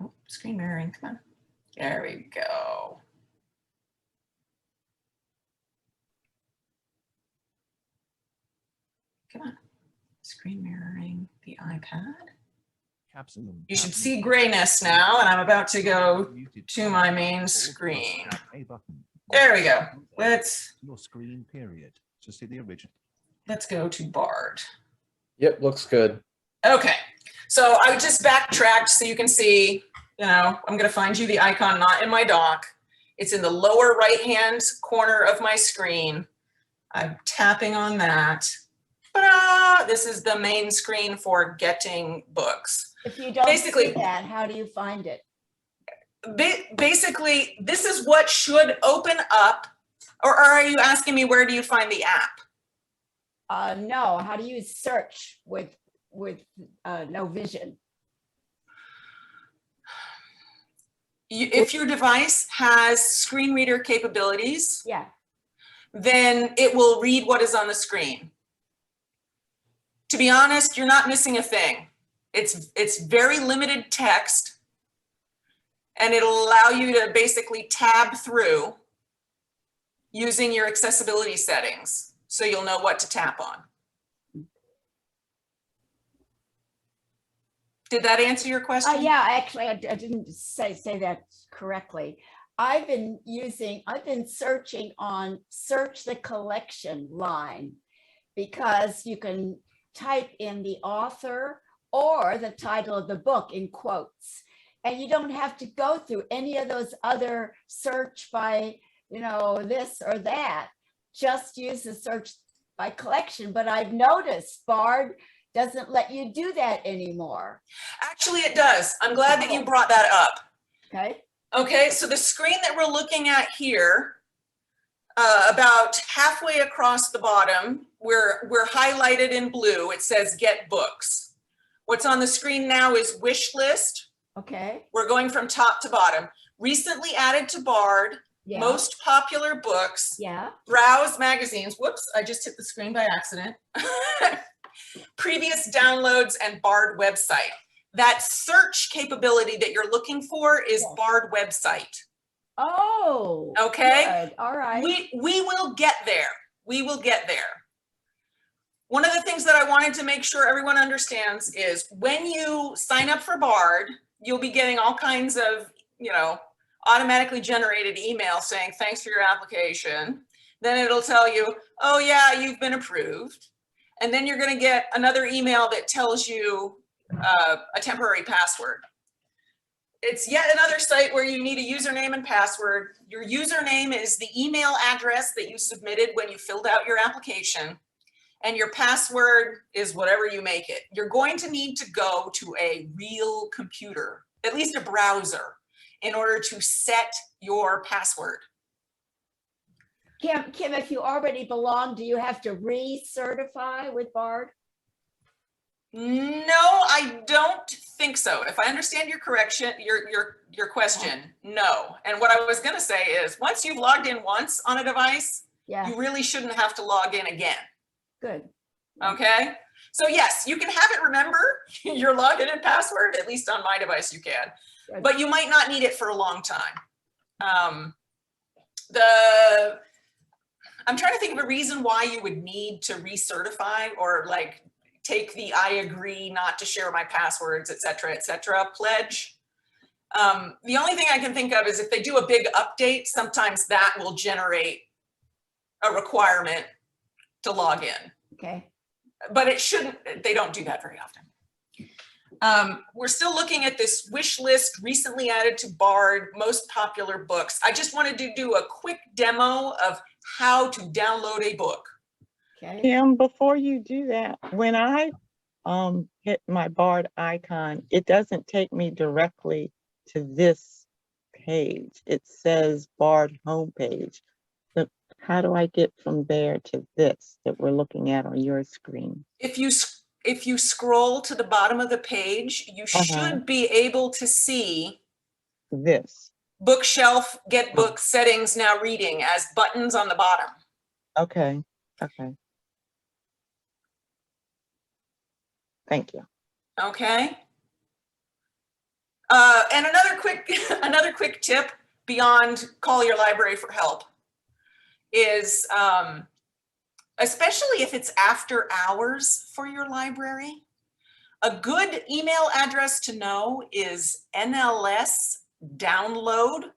oh, screen mirroring, come on. There we go. Come on, screen mirroring the iPad. You should see grayness now, and I'm about to go to my main screen. There we go. Let's go to BARD. Yep, looks good. Okay, so I just backtracked so you can see, I'm going to find you the icon not in my dock. It's in the lower right-hand corner of my screen. I'm tapping on that. Ta-da! This is the main screen for getting books. If you don't see that, how do you find it? Basically, this is what should open up. Or are you asking me where do you find the app? No, how do you search with no vision? If your device has screen reader capabilities, yeah, then it will read what is on the screen. To be honest, you're not missing a thing. It's very limited text, and it'll allow you to basically tab through using your accessibility settings, so you'll know what to tap on. Did that answer your question? Yeah, actually, I didn't say that correctly. I've been searching on search the collection line, because you can type in the author or the title of the book in quotes, and you don't have to go through any of those other search by, this or that. Just use the search by collection. But I've noticed BARD doesn't let you do that anymore. Actually, it does. I'm glad that you brought that up. Okay. Okay, so the screen that we're looking at here, about halfway across the bottom, we're highlighted in blue. It says get books. What's on the screen now is wish list. Okay. We're going from top to bottom. Recently added to BARD, Yeah. most popular books, Yeah. browse magazines. Whoops, I just hit the screen by accident. Previous downloads and BARD website. That search capability that you're looking for is BARD website. Oh, okay. Good. All right. We will get there. We will get there. One of the things that I wanted to make sure everyone understands is when you sign up for BARD, you'll be getting all kinds of, automatically generated emails saying, thanks for your application. Then it'll tell you, oh yeah, you've been approved. And then you're going to get another email that tells you a temporary password. It's yet another site where you need a username and password. Your username is the email address that you submitted when you filled out your application. And your password is whatever you make it. You're going to need to go to a real computer, at least a browser, in order to set your password. Kim, if you already belong, do you have to re-certify with BARD? No, I don't think so. If I understand your question, your question, no. And what I was going to say is, once you've logged in once on a device, you really shouldn't have to log in again. Good. Okay. So yes, you can have it remember your login and password. At least on my device, you can. Good. But you might not need it for a long time. I'm trying to think of a reason why you would need to recertify or like take the I agree not to share my passwords, et cetera, pledge. The only thing I can think of is if they do a big update, sometimes that will generate a requirement to log in. Okay. But it shouldn't, they don't do that very often. We're still looking at this wish list recently added to BARD, most popular books. I just wanted to do a quick demo of how to download a book. Okay. Kim, before you do that, when I hit my BARD icon, it doesn't take me directly to this page. It says BARD homepage. So how do I get from there to this that we're looking at on your screen? If you scroll to the bottom of the page, you should be able to see This. bookshelf, get books, settings, now reading as buttons on the bottom. Okay. Okay. Thank you. Okay. And another quick tip beyond call your library for help is, especially if it's after hours for your library, a good email address to know is NLS download,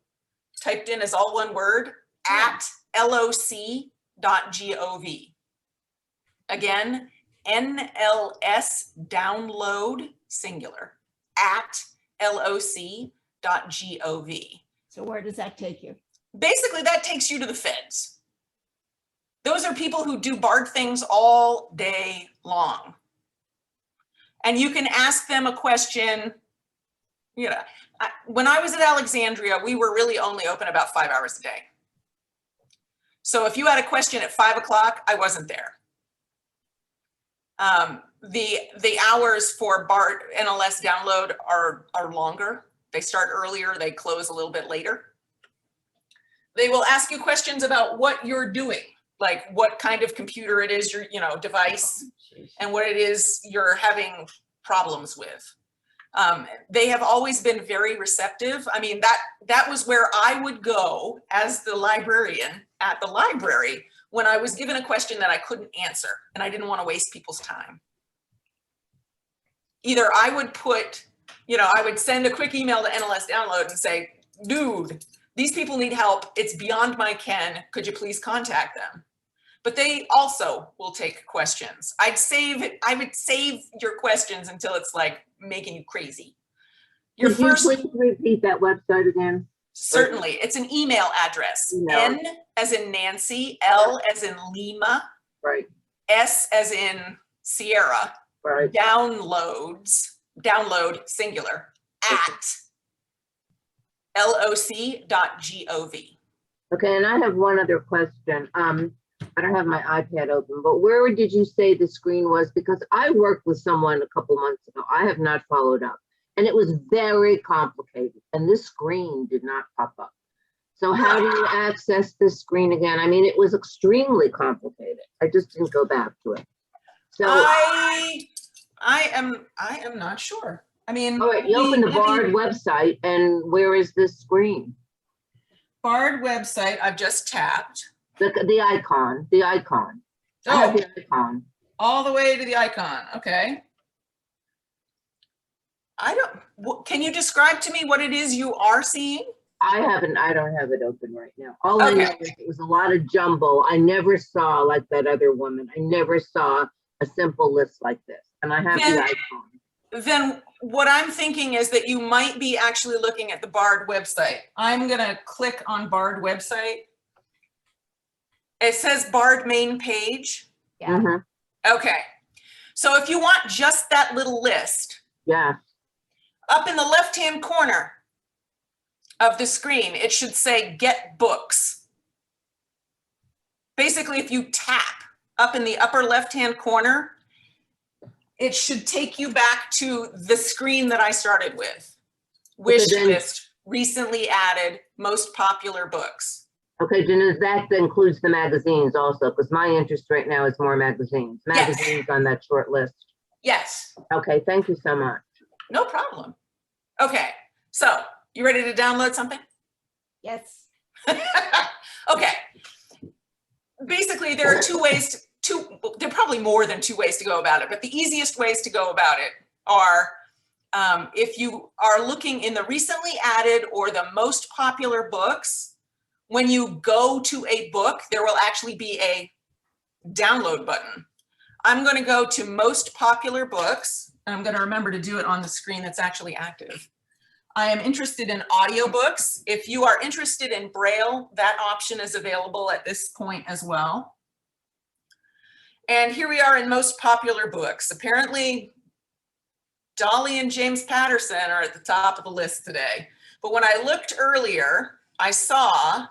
typed in as all one word, at loc.gov. Again, NLS download, singular, at loc.gov. So where does that take you? Basically, that takes you to the feds. Those are people who do BARD things all day long. And you can ask them a question. You know, when I was at Alexandria, we were really only open about 5 hours a day. So if you had a question at 5 o'clock, I wasn't there. The hours for BARD NLS download are longer. They start earlier, they close a little bit later. They will ask you questions about what you're doing, like what kind of computer it is, your device, and what it is you're having problems with. They have always been very receptive. I mean, that was where I would go as the librarian at the library when I was given a question that I couldn't answer and I didn't want to waste people's time. Either I would put, I would send a quick email to NLS Download and say, dude, these people need help. It's beyond my ken. Could you please contact them? But they also will take questions. I would save your questions until it's like making you crazy. Could you please repeat that website again? Certainly. It's an email address. N as in Nancy, L as in Lima, right. S as in Sierra, right. download, singular, at loc.gov. Okay, and I have one other question. I don't have my iPad open, but where did you say the screen was? Because I worked with someone a couple months ago. I have not followed up. And it was very complicated. And this screen did not pop up. So how do you access this screen again? I mean, it was extremely complicated. I just didn't go back to it. So I am not sure. I mean, all right, you open the BARD website, and where is this screen? BARD website, I've just tapped. The icon. Oh, I have the icon. All the way to the icon. Okay. Can you describe to me what it is you are seeing? I don't have it open right now. All I know is it was a lot of jumble. I never saw like that other woman. I never saw a simple list like this. And I have the icon. Then what I'm thinking is that you might be actually looking at the BARD website. I'm going to click on BARD website. It says BARD main page. Yeah. Okay. So if you want just that little list. Yeah. Up in the left-hand corner of the screen, it should say Get Books. Basically, if you tap up in the upper left-hand corner, it should take you back to the screen that I started with. Wish list, recently added, most popular books. Okay, Jen, that includes the magazines also, because my interest right now is more magazines. Magazines on that short list. Yes. Okay, thank you so much. No problem. Okay, so you ready to download something? Yes. Okay. Basically, there are two ways there are probably more than 2 ways to go about it, but the easiest ways to go about it are if you are looking in the recently added or the most popular books, when you go to a book, there will actually be a download button. I'm going to go to most popular books. I'm going to remember to do it on the screen that's actually active. I am interested in audiobooks. If you are interested in Braille, that option is available at this point as well. And here we are in most popular books. Apparently, Dolly and James Patterson are at the top of the list today. But when I looked earlier, I saw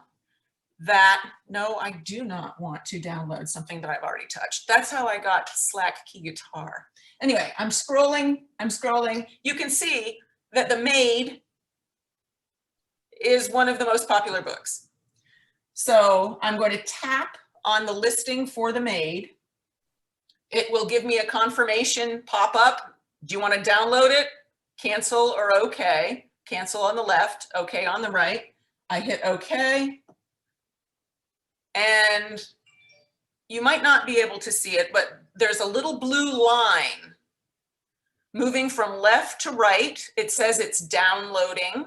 that, no, I do not want to download something that I've already touched. That's how I got Slack Key Guitar. Anyway, I'm scrolling. You can see that The Maid is one of the most popular books. So I'm going to tap on the listing for The Maid. It will give me a confirmation pop up. Do you want to download it? Cancel or okay. Cancel on the left, okay on the right. I hit okay. And you might not be able to see it, but there's a little blue line moving from left to right. It says it's downloading.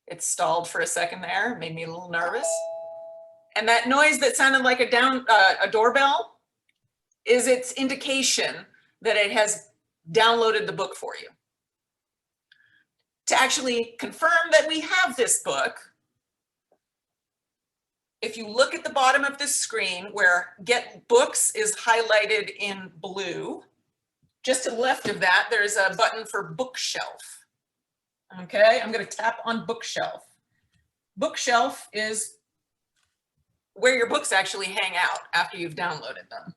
It stalled for a second there, made me a little nervous. And that noise that sounded like a doorbell is its indication that it has downloaded the book for you. To actually confirm that we have this book, if you look at the bottom of this screen where Get Books is highlighted in blue, just to the left of that, there's a button for Bookshelf. Okay, I'm going to tap on Bookshelf. Bookshelf is where your books actually hang out after you've downloaded them.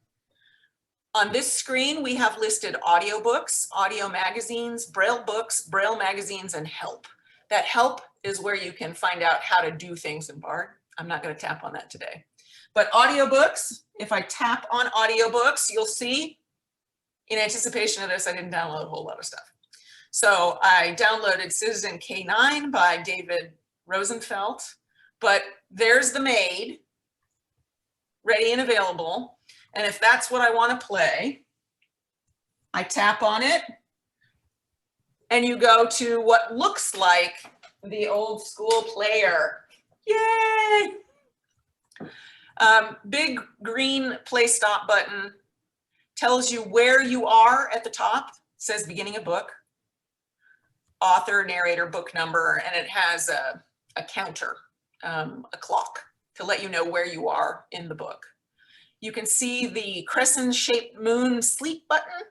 On this screen, we have listed audiobooks, audio magazines, Braille books, Braille magazines, and help. That help is where you can find out how to do things in BARD. I'm not going to tap on that today. But audiobooks, if I tap on audiobooks, you'll see, in anticipation of this, I didn't download a whole lot of stuff. So I downloaded Citizen K9 by David Rosenfeld, but there's The Maid, ready and available. And if that's what I want to play, I tap on it, and you go to what looks like the old school player. Yay! Big green play stop button tells you where you are at the top. It says beginning of book, author, narrator, book number, and it has a counter, a clock to let you know where you are in the book. You can see the crescent-shaped moon sleep button.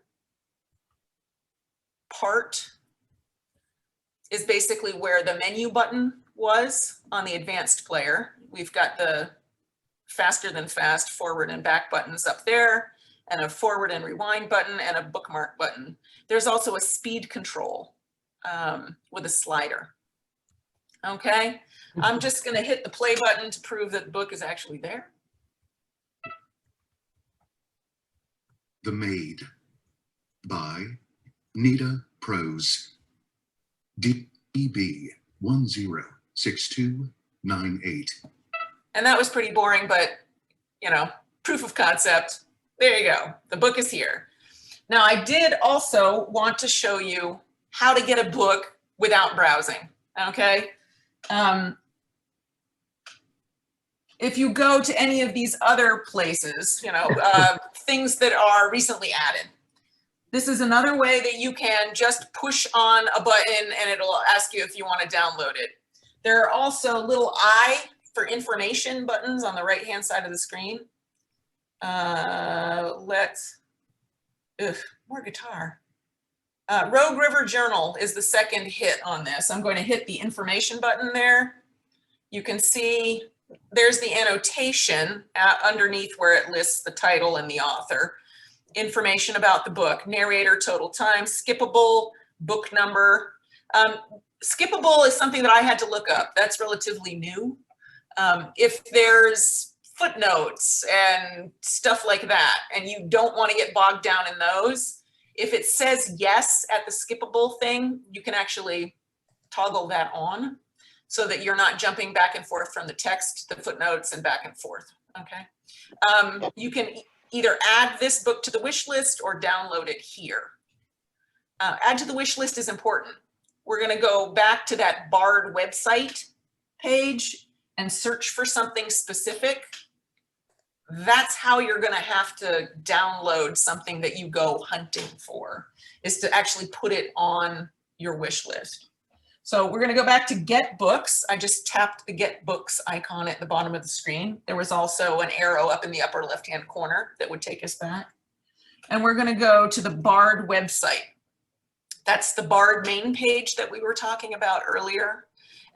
Part is basically where the menu button was on the advanced player. We've got the faster than fast forward and back buttons up there, and a forward and rewind button, and a bookmark button. There's also a speed control with a slider. Okay, I'm just going to hit the play button to prove that the book is actually there. The Maid by Nita Prose, DB 106298. And that was pretty boring, but you know, proof of concept. There you go. The book is here. Now, I did also want to show you how to get a book without browsing. Okay. If you go to any of these other places, you know, things that are recently added, this is another way that you can just push on a button and it'll ask you if you want to download it. There are also little I for information buttons on the right-hand side of the screen. More guitar. Rogue River Journal is the second hit on this. I'm going to hit the information button there. You can see there's the annotation underneath where it lists the title and the author. Information about the book, narrator, total time, skippable, book number. Skippable is something that I had to look up. That's relatively new. If there's footnotes and stuff like that, and you don't want to get bogged down in those, if it says yes at the skippable thing, you can actually toggle that on so that you're not jumping back and forth from the text to the footnotes and back and forth, okay? You can either add this book to the wish list or download it here. Add to the wish list is important. We're gonna go back to that BARD website page and search for something specific. That's how you're gonna have to download something that you go hunting for, is to actually put it on your wish list. So we're going to go back to Get Books. I just tapped the Get Books icon at the bottom of the screen. There was also an arrow up in the upper left-hand corner that would take us back. And we're going to go to the BARD website. That's the BARD main page that we were talking about earlier.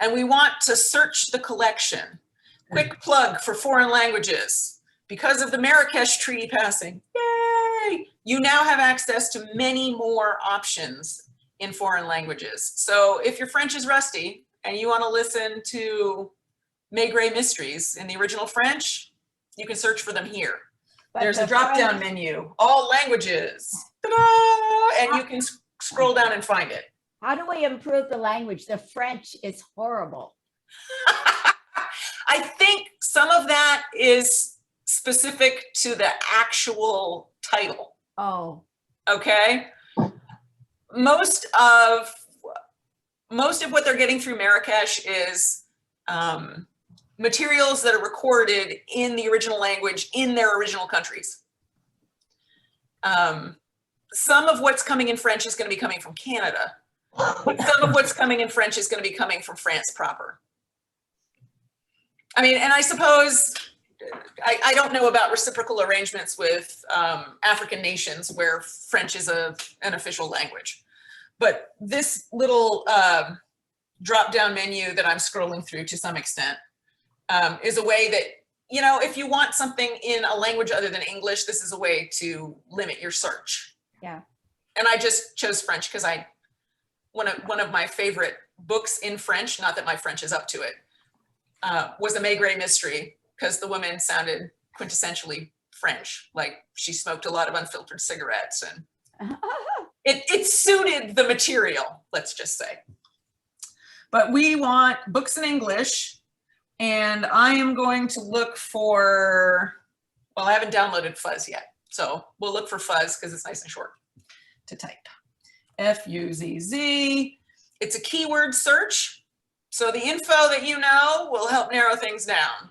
And we want to search the collection. Quick plug for foreign languages. Because of the Marrakesh Treaty passing, yay! You now have access to many more options in foreign languages. So if your French is rusty and you want to listen to Maigret Mysteries in the original French, you can search for them here. But There's the a drop-down French- menu, all languages, ta-da! And you can scroll down and find it. How do we improve the language? The French is horrible. I think some of that is specific to the actual title. Oh, Okay. Most of what they're getting through Marrakesh is materials that are recorded in the original language in their original countries. Some of what's coming in French is going to be coming from Canada. Some of what's coming in French is going to be coming from France proper. I mean, and I suppose, I don't know about reciprocal arrangements with African nations where French is an official language. But this little drop-down menu that I'm scrolling through to some extent is a way that, you know, if you want something in a language other than English, this is a way to limit your search. yeah. And I just chose French because one of my favorite books in French, not that my French is up to it, was a Maigret mystery, because the woman sounded quintessentially French, like she smoked a lot of unfiltered cigarettes, and it suited the material, let's just say. But we want books in English, and I am going to look for, well, I haven't downloaded Fuzz yet, so we'll look for Fuzz because it's nice and short to type. F-U-Z-Z. It's a keyword search, so the info that you know will help narrow things down.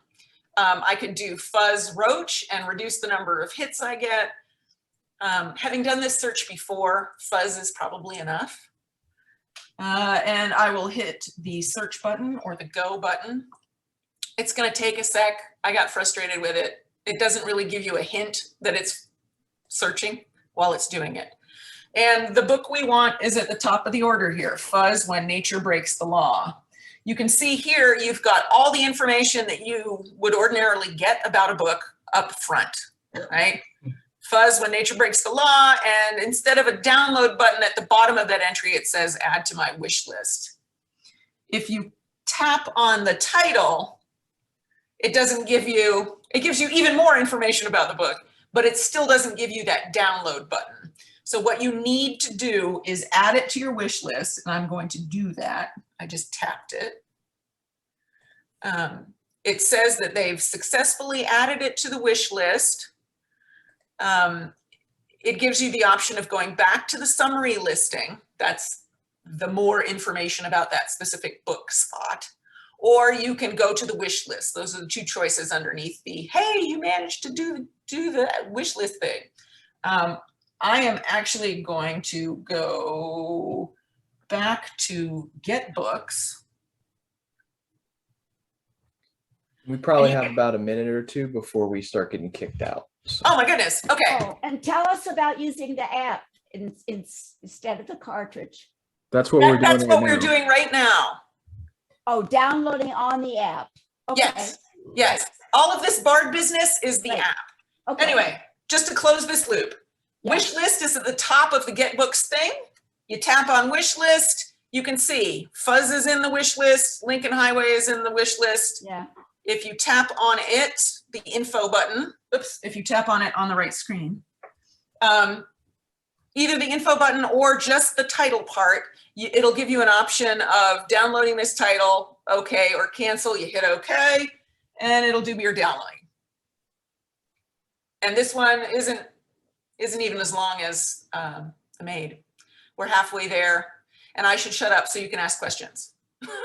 I could do Fuzz Roach and reduce the number of hits I get. Having done this search before, Fuzz is probably enough. And I will hit the search button or the go button. It's going to take a sec. I got frustrated with it. It doesn't really give you a hint that it's searching while it's doing it. And the book we want is at the top of the order here, Fuzz, When Nature Breaks the Law. You can see here, you've got all the information that you would ordinarily get about a book up front, right? Fuzz, When Nature Breaks the Law, and instead of a download button at the bottom of that entry, it says add to my wish list. If you tap on the title, it doesn't give you, it gives you even more information about the book, but it still doesn't give you that download button. So what you need to do is add it to your wish list, and I'm going to do that. I just tapped it. It says that they've successfully added it to the wish list. It gives you the option of going back to the summary listing. That's the more information about that specific book spot. Or you can go to the wish list. Those are the two choices underneath the, hey, you managed to do the wish list thing. I am actually going to go back to Get Books. We probably have about a minute or two before we start getting kicked out. So. Oh my goodness, okay. Oh, and tell us about using the app instead of the cartridge. That's what we're doing. That's what we're doing right now. Oh, downloading on the app. Okay. Yes, yes. All of this BARD business is the app. Okay. Anyway, just to close this loop, wish list is at the top of the Get Books thing. You tap on wish list, you can see Fuzz is in the wish list, Lincoln Highway is in the wish list. Yeah. If you tap on it, the info button, oops, if you tap on it on the right screen, either the info button or just the title part, it'll give you an option of downloading this title, okay, or cancel. You hit okay, and it'll do your downloading. And this one isn't even as long as the Maid. We're halfway there, and I should shut up so you can ask questions.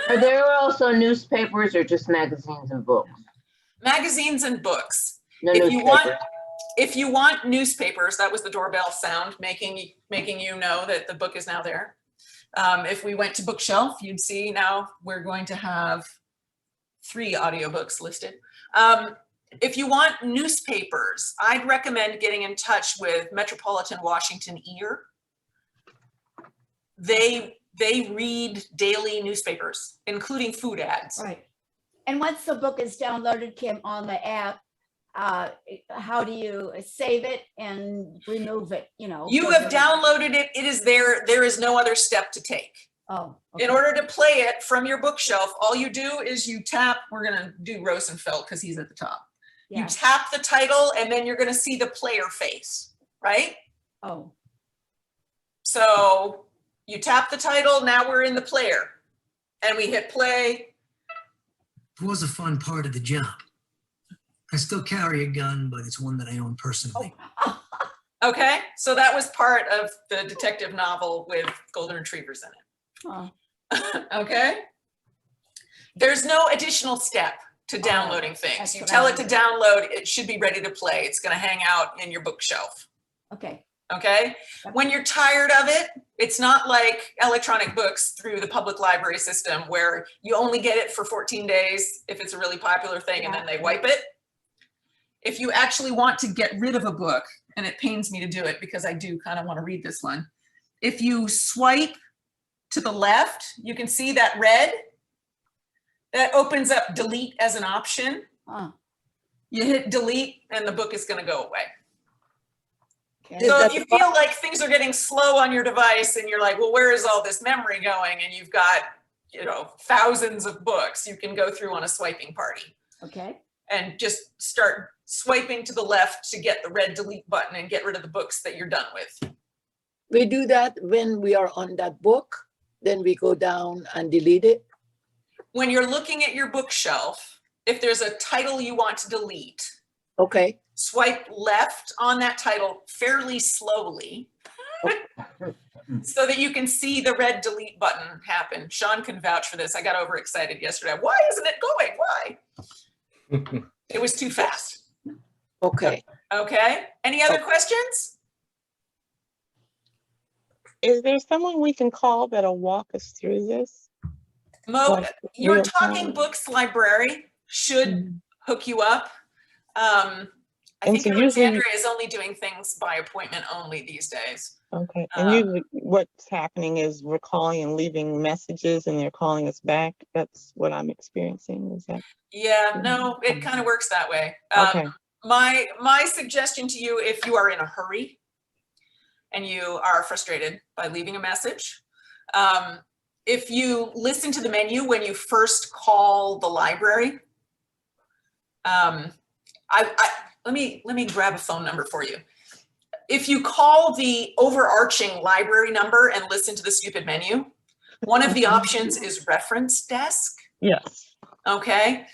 Are there also newspapers or just magazines and books? Magazines and books. No If you want newspapers, that was the doorbell sound making you know that the book is now there. If we went to bookshelf, you'd see now we're going to have 3 audiobooks listed. If you want newspapers, I'd recommend getting in touch with Metropolitan Washington Ear. They read daily newspapers, including food ads. Right. And once the book is downloaded, Kim, on the app, how do you save it and remove it? You know, You have downloaded it. It is there. There is no other step to take. Oh, In order to play it from your bookshelf, all you do is you tap, we're going to do Rosenfeld because he's at the top. Yeah. You tap the title and then you're going to see the player face, right? Oh. So you tap the title, now we're in the player and we hit play. It was a fun part of the job. I still carry a gun, but it's one that I own personally. Okay, so that was part of the detective novel with golden retrievers in it. Oh. Okay. There's no additional step to downloading things. You tell it to download, it should be ready to play. It's going to hang out in your bookshelf. Okay. Okay. When you're tired of it, it's not like electronic books through the public library system where you only get it for 14 days if it's a really popular thing and then they wipe it. If you actually want to get rid of a book, and it pains me to do it because I do kind of want to read this one. If you swipe to the left, you can see that red. That opens up delete as an option. You hit delete and the book is going to go away. Okay. So if you feel like things are getting slow on your device and you're like, well, where is all this memory going? And you've got, you know, thousands of books you can go through on a swiping party. Okay. And just start swiping to the left to get the red delete button and get rid of the books that you're done with. We do that when we are on that book, then we go down and delete it. When you're looking at your bookshelf, if there's a title you want to delete, okay, swipe left on that title fairly slowly so that you can see the red delete button happen. Sean can vouch for this. I got overexcited yesterday. Why isn't it going? Why? It was too fast. Okay. Okay. Any other questions? Is there someone we can call that'll walk us through this? Mo, Like your real Talking time? Books library should hook you up. I And think so usually- Alexandria is only doing things by appointment only these days. Okay, and usually what's happening is we're calling and leaving messages and they're calling us back. That's what I'm experiencing, is that? Yeah, no, it kind of works that way. Okay. My suggestion to you, if you are in a hurry and you are frustrated by leaving a message, if you listen to the menu when you first call the library, let me grab a phone number for you. If you call the overarching library number and listen to the stupid menu, one of the options is reference desk. Yes. Okay.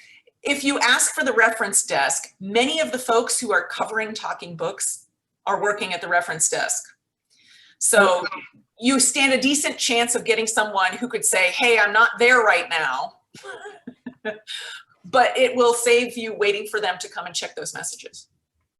If you ask for the reference desk, many of the folks who are covering Talking Books are working at the reference desk. So you stand a decent chance of getting someone who could say, hey, I'm not there right now. But it will save you waiting for them to come and check those messages.